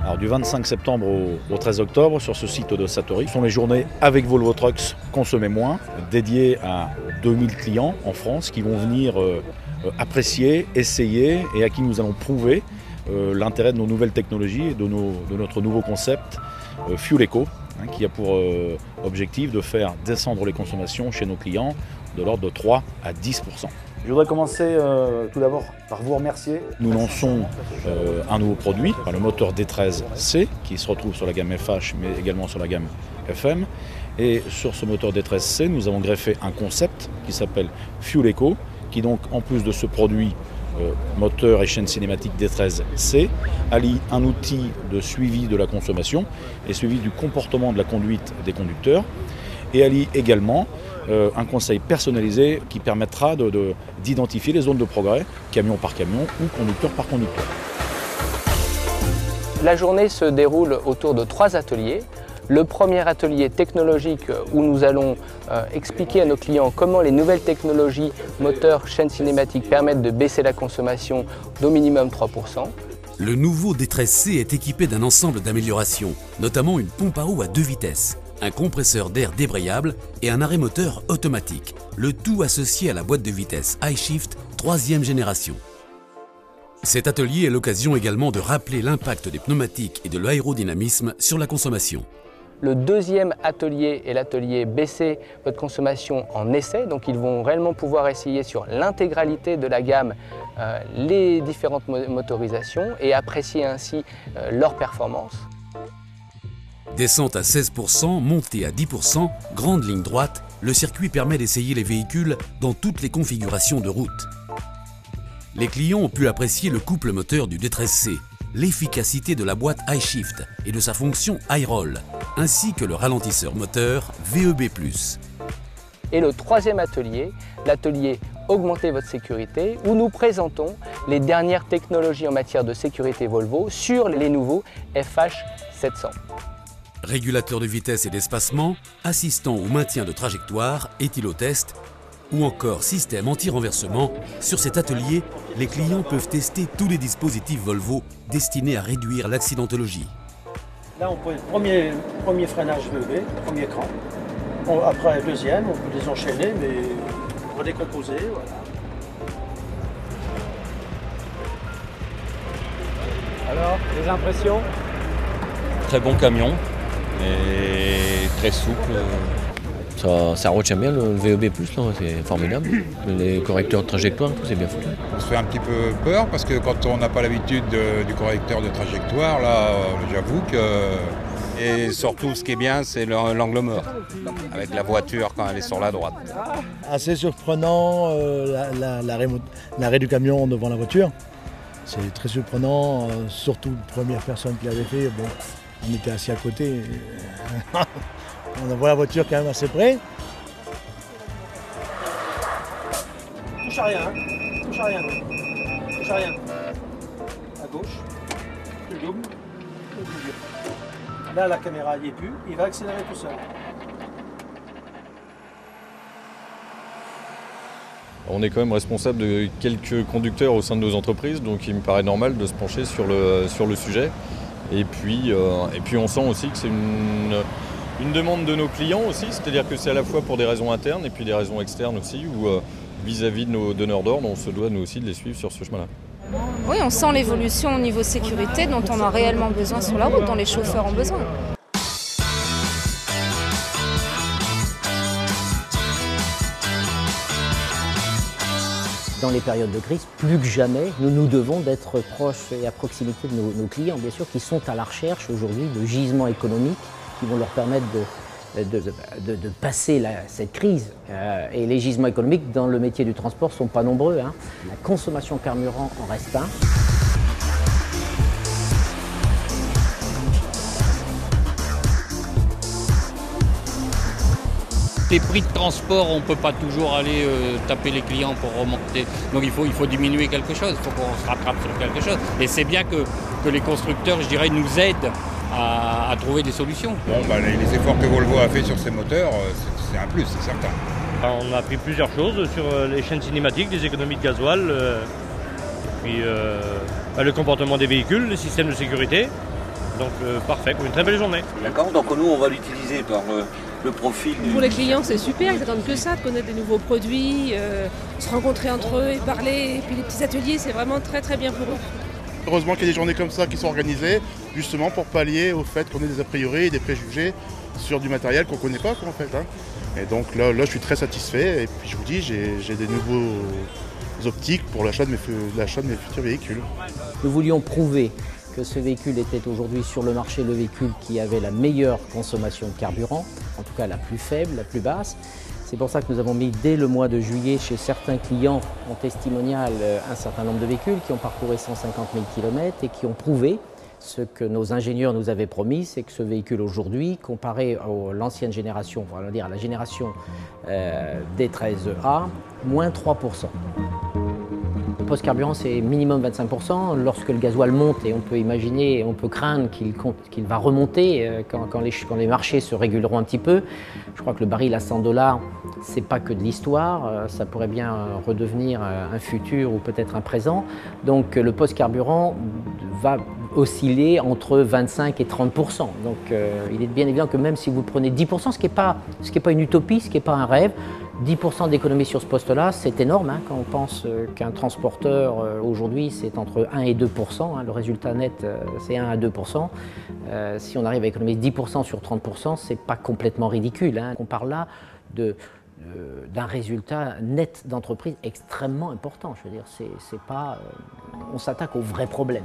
Alors du 25 septembre au 13 octobre sur ce site de Satori, ce sont les journées avec Volvo Trucks Consommer moins, dédiées à 2000 clients en France qui vont venir apprécier, essayer et à qui nous allons prouver l'intérêt de nos nouvelles technologies et de notre nouveau concept Fuel Eco, qui a pour objectif de faire descendre les consommations chez nos clients de l'ordre de 3 à 10%. Je voudrais commencer tout d'abord par vous remercier. Nous lançons un nouveau produit, le moteur D13C, qui se retrouve sur la gamme FH, mais également sur la gamme FM. Et sur ce moteur D13C, nous avons greffé un concept qui s'appelle Fuel Eco, qui donc, en plus de ce produit moteur et chaîne cinématique D13C, allie un outil de suivi de la consommation et suivi du comportement de la conduite des conducteurs, et allie également un conseil personnalisé qui permettra d'identifier les zones de progrès, camion par camion ou conducteur par conducteur. La journée se déroule autour de 3 ateliers. Le premier atelier technologique où nous allons expliquer à nos clients comment les nouvelles technologies moteur, chaîne cinématique permettent de baisser la consommation d'au minimum 3%. Le nouveau D13C est équipé d'un ensemble d'améliorations, notamment une pompe à eau à 2 vitesses, un compresseur d'air débrayable et un arrêt moteur automatique, le tout associé à la boîte de vitesse iShift 3e génération. Cet atelier est l'occasion également de rappeler l'impact des pneumatiques et de l'aérodynamisme sur la consommation. Le deuxième atelier est l'atelier baisser votre consommation en essai. Donc ils vont réellement pouvoir essayer sur l'intégralité de la gamme les différentes motorisations et apprécier ainsi leur performance. Descente à 16%, montée à 10%, grande ligne droite, le circuit permet d'essayer les véhicules dans toutes les configurations de route. Les clients ont pu apprécier le couple moteur du D13C, l'efficacité de la boîte iShift et de sa fonction iRoll, ainsi que le ralentisseur moteur VEB+. Et le troisième atelier, l'atelier Augmenter votre sécurité, où nous présentons les dernières technologies en matière de sécurité Volvo sur les nouveaux FH700. Régulateur de vitesse et d'espacement, assistant au maintien de trajectoire, éthylotest ou encore système anti-renversement, sur cet atelier, les clients peuvent tester tous les dispositifs Volvo destinés à réduire l'accidentologie. Là, on peut premier freinage VEB, premier cran. Après, deuxième, on peut les enchaîner, mais redécomposer. Voilà. Alors, les impressions? Très bon camion et très souple. Ça retient bien le VEB+, c'est formidable. Les correcteurs de trajectoire, tout c'est bien foutu. On se fait un petit peu peur parce que quand on n'a pas l'habitude du correcteur de trajectoire, là, j'avoue que... Et surtout, ce qui est bien, c'est l'angle mort, avec la voiture quand elle est sur la droite. Assez surprenant, l'arrêt du camion devant la voiture. C'est très surprenant, surtout la première personne qui l'avait fait. Bon, on était assis à côté. On voit la voiture quand même assez près. Touche à rien, touche à rien, touche à rien. À gauche, le double, le double. Là, la caméra n'y est plus, il va accélérer tout seul. On est quand même responsable de quelques conducteurs au sein de nos entreprises, donc il me paraît normal de se pencher sur le sujet. Et puis on sent aussi que c'est une demande de nos clients aussi, c'est-à-dire que c'est à la fois pour des raisons internes et puis des raisons externes aussi, où vis-à-vis de nos donneurs d'ordre, on se doit nous aussi de les suivre sur ce chemin-là. Oui, on sent l'évolution au niveau sécurité dont on a réellement besoin sur la route, dont les chauffeurs ont besoin. Dans les périodes de crise, plus que jamais, nous devons d'être proches et à proximité de nos clients, bien sûr, qui sont à la recherche aujourd'hui de gisements économiques qui vont leur permettre de passer cette crise. Et les gisements économiques dans le métier du transport ne sont pas nombreux. La consommation carburant en reste un. Les prix de transport, on ne peut pas toujours aller taper les clients pour remonter. Donc il faut diminuer quelque chose, il faut qu'on se rattrape sur quelque chose. Et c'est bien que les constructeurs, je dirais, nous aident à trouver des solutions. Bon, les efforts que Volvo a fait sur ses moteurs, c'est un plus, c'est certain. On a appris plusieurs choses sur les chaînes cinématiques, les économies de gasoil, puis le comportement des véhicules, le système de sécurité. Donc parfait, pour une très belle journée. D'accord, donc nous on va l'utiliser par le profil du... Pour les clients c'est super, ils attendent que ça, de connaître des nouveaux produits, se rencontrer entre eux et parler. Et puis les petits ateliers c'est vraiment très très bien pour eux. Heureusement qu'il y a des journées comme ça qui sont organisées, justement pour pallier au fait qu'on ait des a priori et des préjugés sur du matériel qu'on ne connaît pas en fait. Et donc là je suis très satisfait et puis je vous dis j'ai des nouveaux optiques pour l'achat de mes futurs véhicules. Nous voulions prouver que ce véhicule était aujourd'hui sur le marché le véhicule qui avait la meilleure consommation de carburant, en tout cas la plus faible, la plus basse. C'est pour ça que nous avons mis dès le mois de juillet chez certains clients en testimonial un certain nombre de véhicules qui ont parcouru 150 000 km et qui ont prouvé ce que nos ingénieurs nous avaient promis, c'est que ce véhicule aujourd'hui, comparé à l'ancienne génération, on va dire à la génération D13A, moins 3%. Le poste carburant, c'est minimum 25%. Lorsque le gasoil monte, et on peut imaginer, on peut craindre qu'il va remonter quand les marchés se réguleront un petit peu. Je crois que le baril à $100, c'est pas que de l'histoire. Ça pourrait bien redevenir un futur ou peut-être un présent. Donc le poste carburant va osciller entre 25 et 30%. Donc il est bien évident que même si vous prenez 10%, ce qui n'est pas une utopie, ce qui n'est pas un rêve, 10% d'économie sur ce poste-là, c'est énorme quand on pense qu'un transporteur aujourd'hui c'est entre 1 et 2%, le résultat net c'est 1 à 2%. Si on arrive à économiser 10% sur 30%, c'est pas complètement ridicule. On parle là d'un résultat net d'entreprise extrêmement important. Je veux dire, c'est pas, on s'attaque au vrai problème.